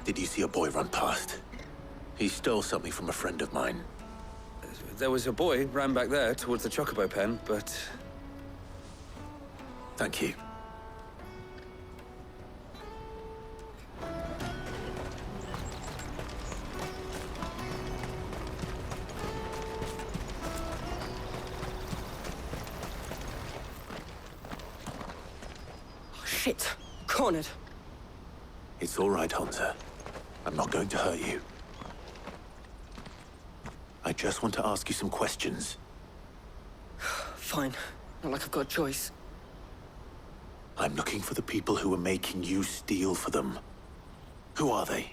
Did you see a boy run past? He stole something from a friend of mine. There was a boy ran back there towards the Chocobo pen, but... Thank you. Oh, shit. Cornered. It's all right, Hansa. I'm not going to hurt you. I just want to ask you some questions. Fine. Not like I've got a choice. I'm looking for the people who are making you steal for them. Who are they?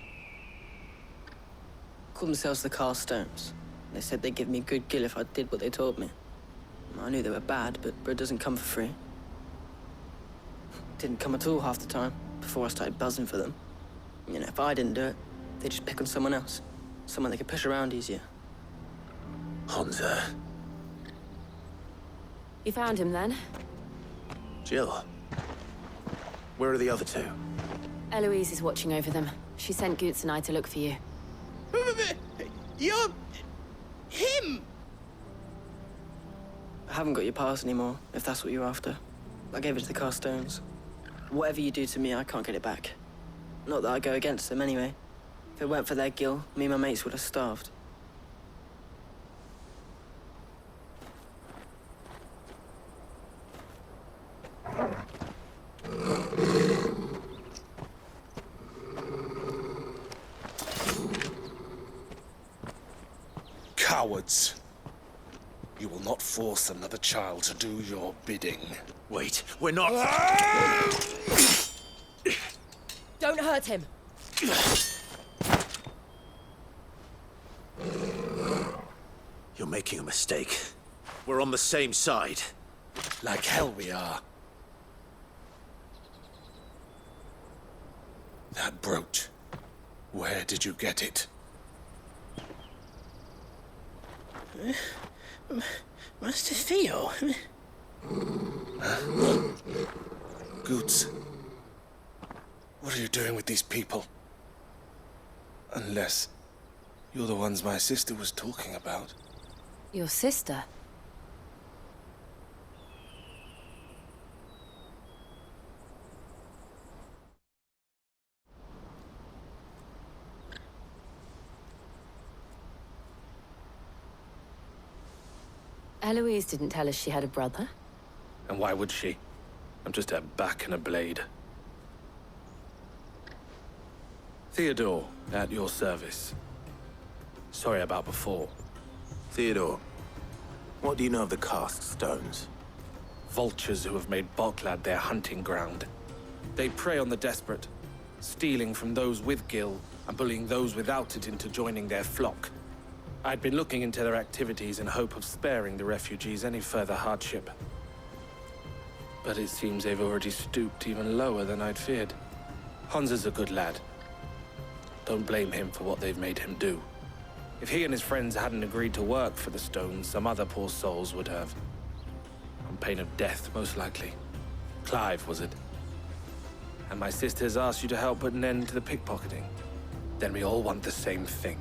Called themselves the Carstones. They said they'd give me good gill if I did what they told me. I knew they were bad, but bread doesn't come for free. Didn't come at all half the time, before I started buzzing for them. You know, if I didn't do it, they'd just pick on someone else. Someone they could push around easier. Hansa. You found him then? Jill. Where are the other two? Eloise is watching over them. She sent Goots and I to look for you. You're... him! I haven't got your pass anymore, if that's what you're after. I gave it to the Carstones. Whatever you do to me, I can't get it back. Not that I go against them anyway. If it weren't for their gill, me and my mates would have starved. Cowards. You will not force another child to do your bidding. Wait, we're not... Don't hurt him! You're making a mistake. We're on the same side. Like hell we are. That brooch. Where did you get it? Master Theo? Goots. What are you doing with these people? Unless you're the ones my sister was talking about. Your sister? Eloise didn't tell us she had a brother. And why would she? I'm just her back and a blade. Theodore, at your service. Sorry about before. Theodore, what do you know of the Cast Stones? Vultures who have made Boklad their hunting ground. They prey on the desperate, stealing from those with gill and bullying those without it into joining their flock. I'd been looking into their activities in hope of sparing the refugees any further hardship. But it seems they've already stooped even lower than I'd feared. Hansa's a good lad. Don't blame him for what they've made him do. If he and his friends hadn't agreed to work for the Stones, some other poor souls would have. On pain of death, most likely. Clive, was it? And my sisters asked you to help put an end to the pickpocketing. Then we all want the same thing.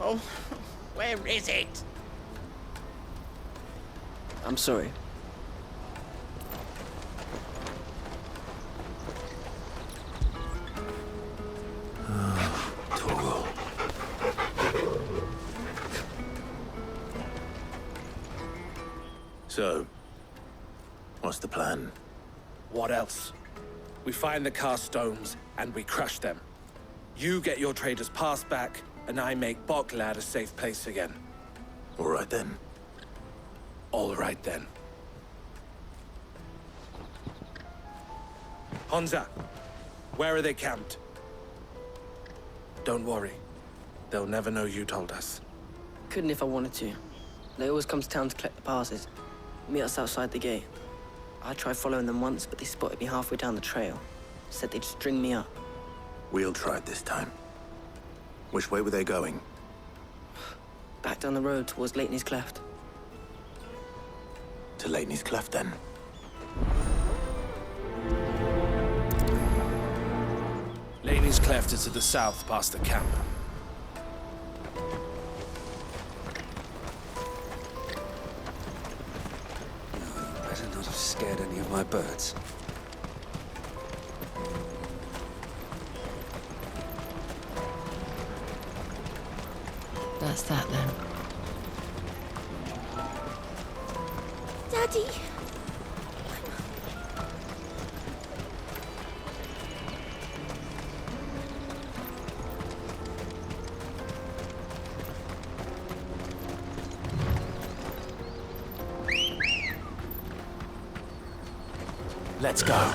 Oh, where is it? I'm sorry. Torgal. So, what's the plan? What else? We find the Carstones, and we crush them. You get your trader's pass back, and I make Boklad a safe place again. All right then. All right then. Hansa, where are they camped? Don't worry. They'll never know you told us. Couldn't if I wanted to. They always come to town to collect the passes. Meet us outside the gate. I tried following them once, but they spotted me halfway down the trail. Said they'd string me up. We'll try it this time. Which way were they going? Back down the road towards Lateney's Cleft. To Lateney's Cleft, then. Laney's Cleft is to the south, past the camp. Better not have scared any of my birds. That's that then. Daddy! Let's go.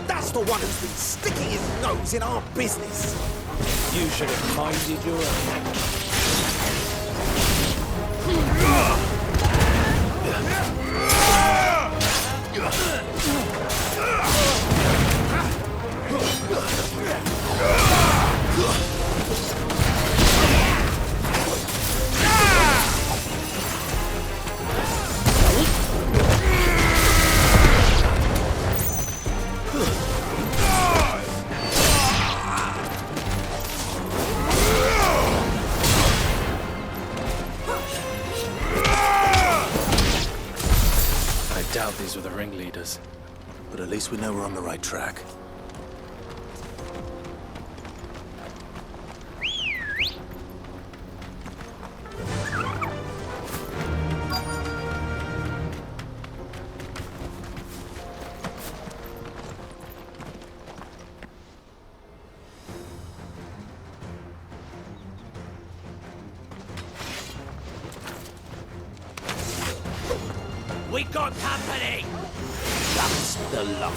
That's the one who's been sticking his nose in our business. You should have minded your own. I doubt these were the ringleaders. But at least we know we're on the right track. We got company! That's the lot.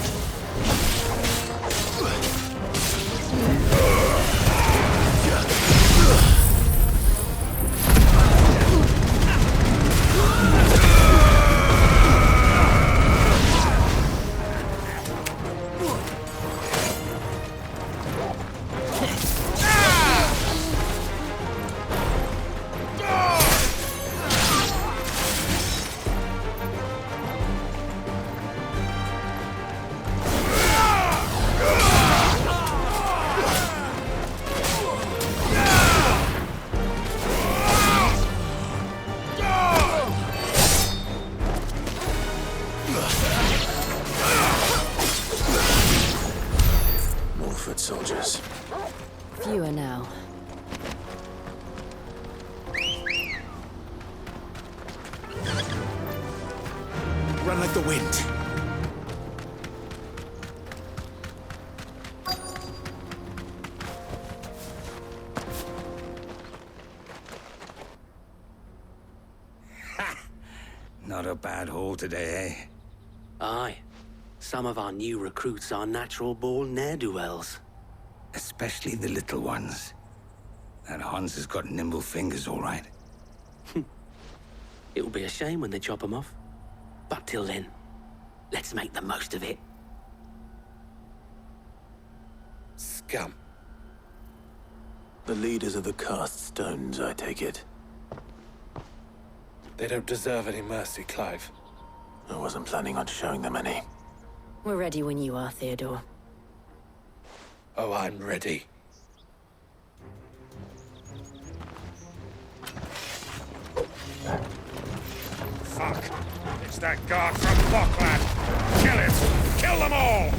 More foot soldiers. Fewer now. Run like the wind. Not a bad haul today, eh? Aye. Some of our new recruits are natural-born ne'er-do-wells. Especially the little ones. That Hans has got nimble fingers, all right. It'll be a shame when they chop them off. But till then, let's make the most of it. Scum. The leaders of the cast stones, I take it. They don't deserve any mercy, Clive. I wasn't planning on showing them any. We're ready when you are, Theodore. Oh, I'm ready. Fuck! It's that guard from Falkland! Kill it! Kill them all!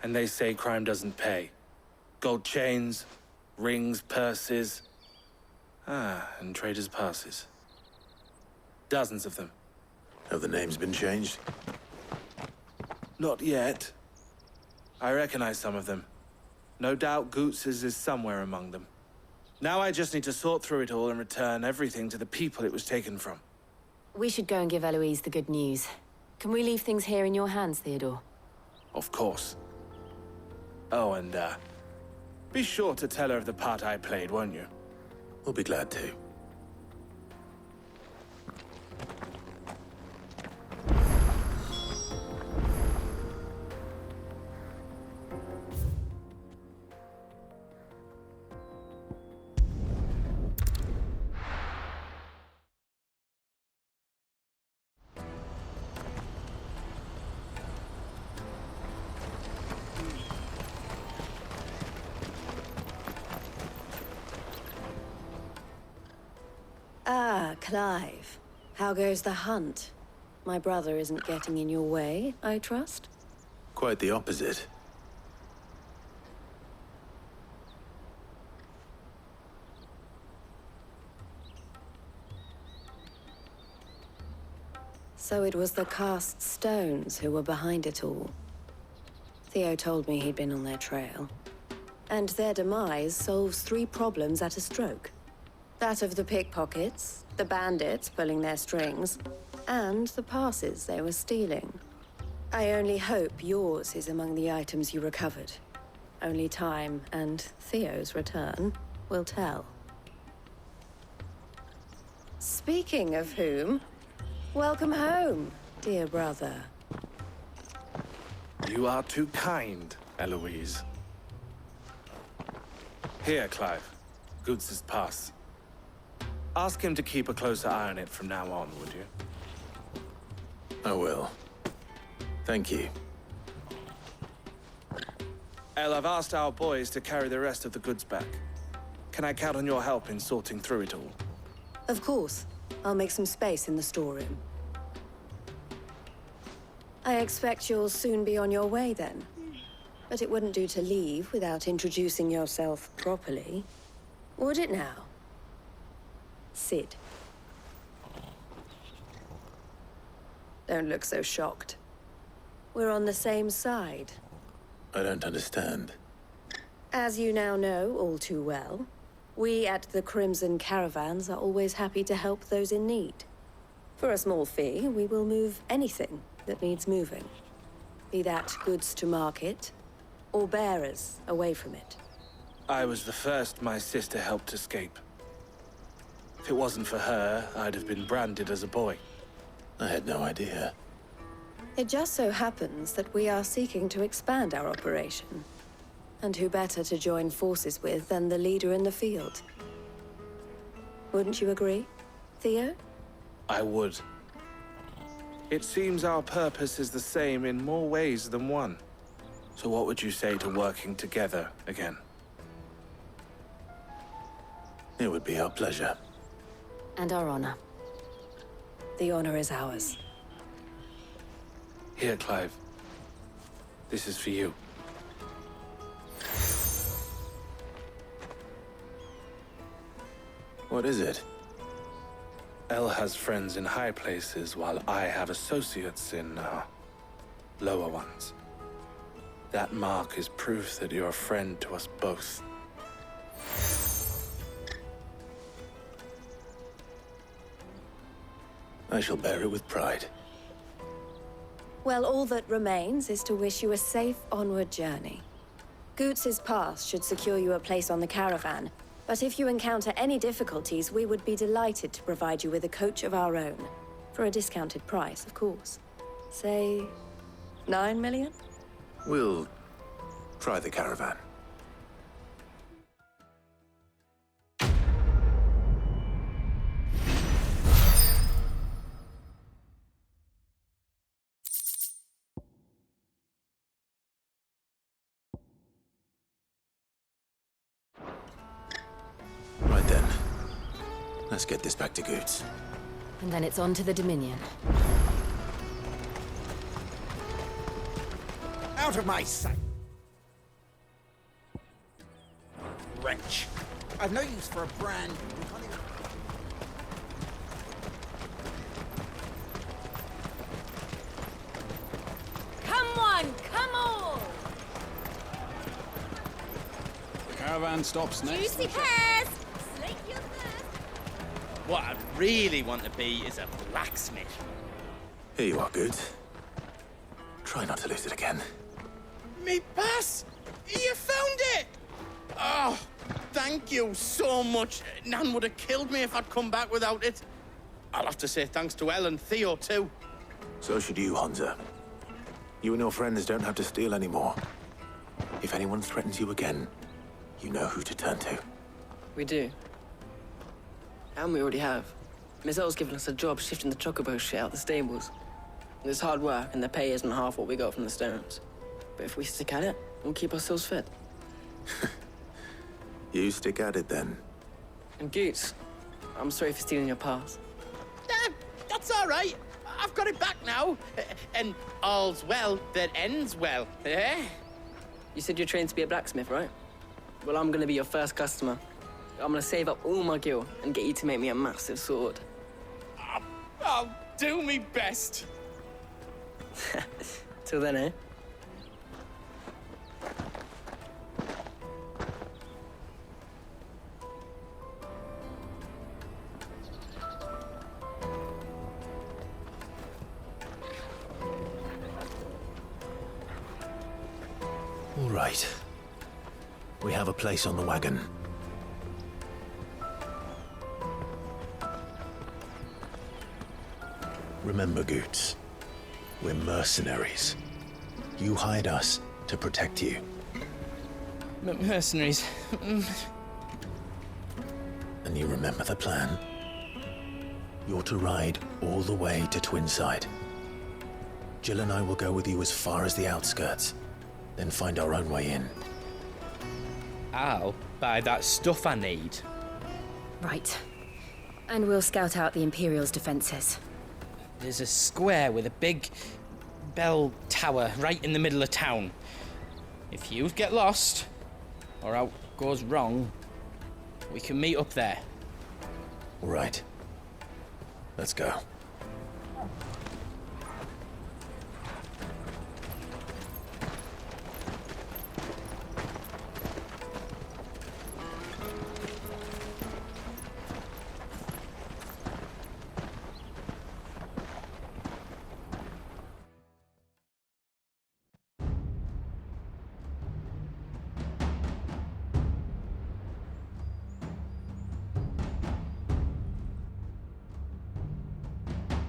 And they say crime doesn't pay. Gold chains, rings, purses. And traders' passes. Dozens of them. Have the names been changed? Not yet. I recognize some of them. No doubt Goots's is somewhere among them. Now I just need to sort through it all and return everything to the people it was taken from. We should go and give Eloise the good news. Can we leave things here in your hands, Theodore? Of course. Oh, and, be sure to tell her of the part I played, won't you? We'll be glad to. Ah, Clive. How goes the hunt? My brother isn't getting in your way, I trust? Quite the opposite. So it was the cast stones who were behind it all. Theo told me he'd been on their trail. And their demise solves 3 problems at a stroke. That of the pickpockets, the bandits pulling their strings, and the passes they were stealing. I only hope yours is among the items you recovered. Only time and Theo's return will tell. Speaking of whom, welcome home, dear brother. You are too kind, Eloise. Here, Clive. Goots's pass. Ask him to keep a closer eye on it from now on, would you? I will. Thank you. El, I've asked our boys to carry the rest of the goods back. Can I count on your help in sorting through it all? Of course. I'll make some space in the storeroom. I expect you'll soon be on your way then. But it wouldn't do to leave without introducing yourself properly. Would it now? Sid. Don't look so shocked. We're on the same side. I don't understand. As you now know all too well, we at the Crimson Caravans are always happy to help those in need. For a small fee, we will move anything that needs moving. Be that goods to market, or bearers away from it. I was the first my sister helped escape. If it wasn't for her, I'd have been branded as a boy. I had no idea. It just so happens that we are seeking to expand our operation. And who better to join forces with than the leader in the field? Wouldn't you agree, Theo? I would. It seems our purpose is the same in more ways than one. So what would you say to working together again? It would be our pleasure. And our honor. The honor is ours. Here, Clive. This is for you. What is it? El has friends in high places, while I have associates in, lower ones. That mark is proof that you're a friend to us both. I shall bear it with pride. Well, all that remains is to wish you a safe onward journey. Goots's pass should secure you a place on the caravan, but if you encounter any difficulties, we would be delighted to provide you with a coach of our own. For a discounted price, of course. Say, 9 million? We'll try the caravan. Right then. Let's get this back to Goots. And then it's on to the Dominion. Out of my sight! I've no use for a brand. We can't even... Come on, come on! The caravan stops next. Juicy pears! Slake your thirst! What I really want to be is a blacksmith. Here you are, Goods. Try not to lose it again. Me pass! You found it! Oh, thank you so much. Nan would have killed me if I'd come back without it. I'll have to say thanks to Elle and Theo, too. So should you, Hansa. You and your friends don't have to steal anymore. If anyone threatens you again, you know who to turn to. We do. And we already have. Miss Elle's given us a job shifting the chocobo shit out the stables. It's hard work, and the pay isn't half what we got from the Stones. But if we stick at it, we'll keep ourselves fed. You stick at it, then. And Goots, I'm sorry for stealing your pass. That's all right. I've got it back now. And all's well that ends well, eh? You said you're trained to be a blacksmith, right? Well, I'm gonna be your first customer. I'm gonna save up all my gil and get you to make me a massive sword. I'll do me best. Till then, eh? All right. We have a place on the wagon. Remember, Goots, we're mercenaries. You hired us to protect you. Mercenaries. And you remember the plan? You're to ride all the way to Twinside. Jill and I will go with you as far as the outskirts, then find our own way in. I'll buy that stuff I need. Right. And we'll scout out the Imperial's defenses. There's a square with a big bell tower right in the middle of town. If you get lost, or out goes wrong, we can meet up there. All right. Let's go.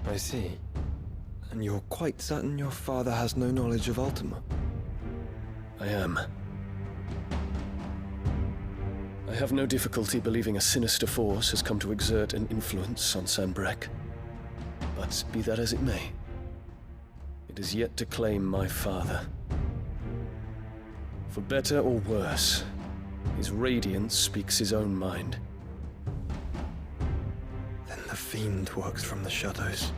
I see. And you're quite certain your father has no knowledge of Ultima? I am. I have no difficulty believing a sinister force has come to exert an influence on Sanbreque. But be that as it may, it is yet to claim my father. For better or worse, his radiance speaks his own mind. Then the fiend works from the shadows.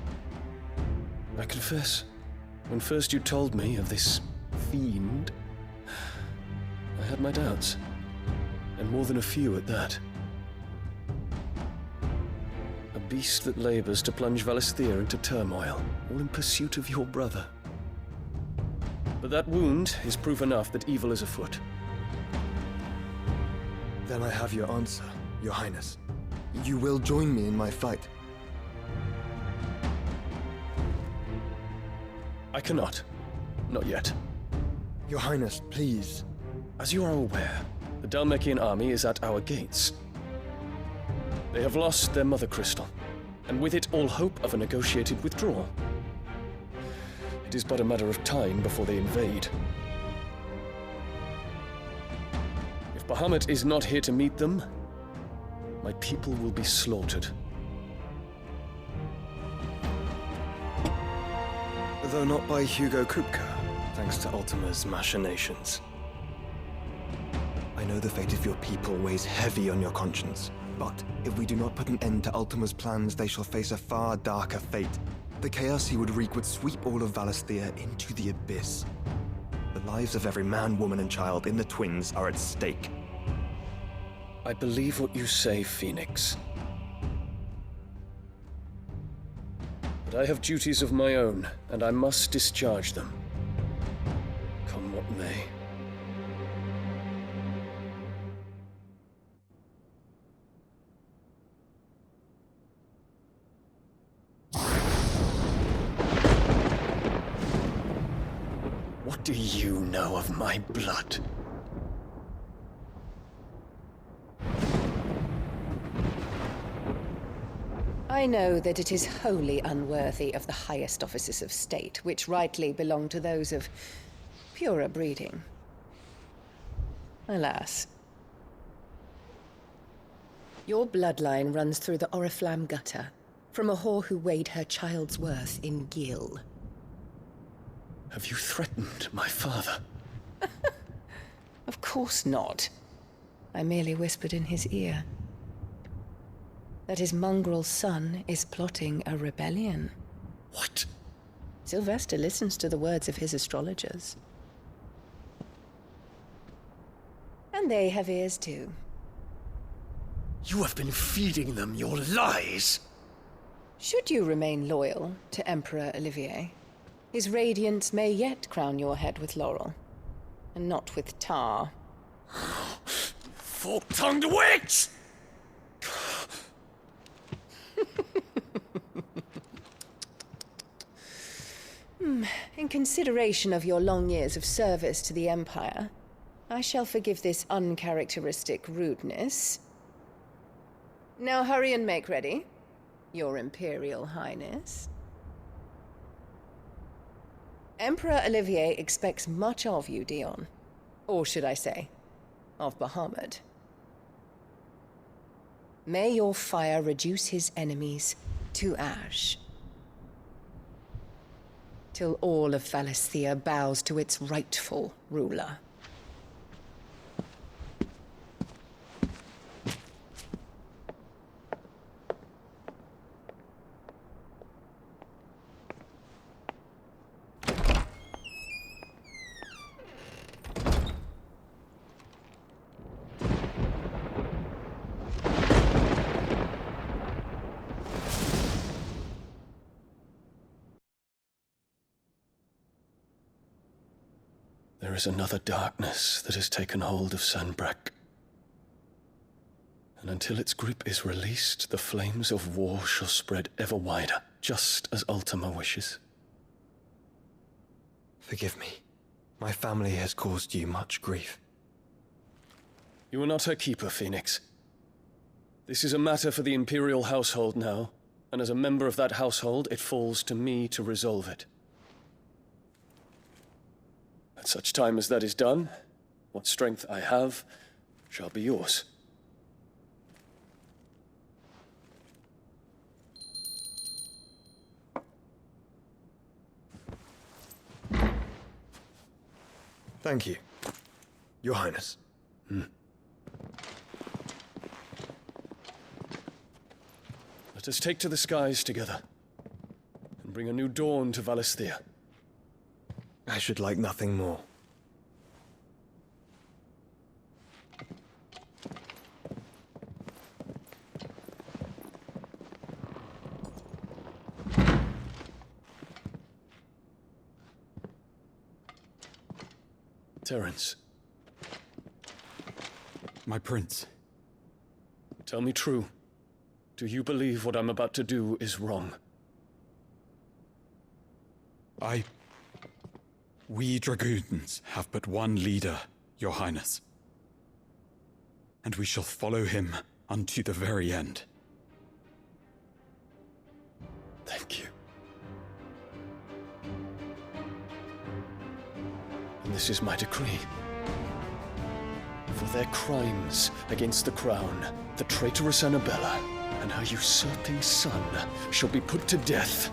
I confess, when first you told me of this fiend, I had my doubts, and more than a few at that. A beast that labors to plunge Valisthea into turmoil, all in pursuit of your brother. But that wound is proof enough that evil is afoot. Then I have your answer, Your Highness. You will join me in my fight. I cannot. Not yet. Your Highness, please. As you are aware, the Dhalmekian army is at our gates. They have lost their mother crystal, and with it all hope of a negotiated withdrawal. It is but a matter of time before they invade. If Bahamut is not here to meet them, my people will be slaughtered. Though not by Hugo Kupka, thanks to Ultima's machinations. I know the fate of your people weighs heavy on your conscience, but if we do not put an end to Ultima's plans, they shall face a far darker fate. The chaos he would wreak would sweep all of Valisthea into the abyss. The lives of every man, woman, and child in the Twins are at stake. I believe what you say, Phoenix. But I have duties of my own, and I must discharge them. Come what may. What do you know of my blood? I know that it is wholly unworthy of the highest offices of state, which rightly belong to those of purer breeding. Alas. Your bloodline runs through the Oriflamme gutter, from a whore who weighed her child's worth in gil. Have you threatened my father? Of course not. I merely whispered in his ear that his mongrel son is plotting a rebellion. What? Sylvester listens to the words of his astrologers. And they have ears too. You have been feeding them your lies! Should you remain loyal to Emperor Olivier, his radiance may yet crown your head with laurel, and not with tar. Fork-tongued witch! In consideration of your long years of service to the Empire, I shall forgive this uncharacteristic rudeness. Now hurry and make ready, Your Imperial Highness. Emperor Olivier expects much of you, Dion. Or should I say, of Bahamut. May your fire reduce his enemies to ash, till all of Valisthea bows to its rightful ruler. There is another darkness that has taken hold of Sanbreque. And until its grip is released, the flames of war shall spread ever wider, just as Ultima wishes. Forgive me. My family has caused you much grief. You are not her keeper, Phoenix. This is a matter for the Imperial household now, and as a member of that household, it falls to me to resolve it. At such time as that is done, what strength I have shall be yours. Thank you, Your Highness. Let us take to the skies together, and bring a new dawn to Valisthea. I should like nothing more. Terence. My prince. Tell me true. Do you believe what I'm about to do is wrong? We dragoons have but one leader, Your Highness. And we shall follow him unto the very end. Thank you. And this is my decree. For their crimes against the crown, the traitorous Annabella and her usurping son shall be put to death,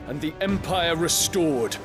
and the Empire restored.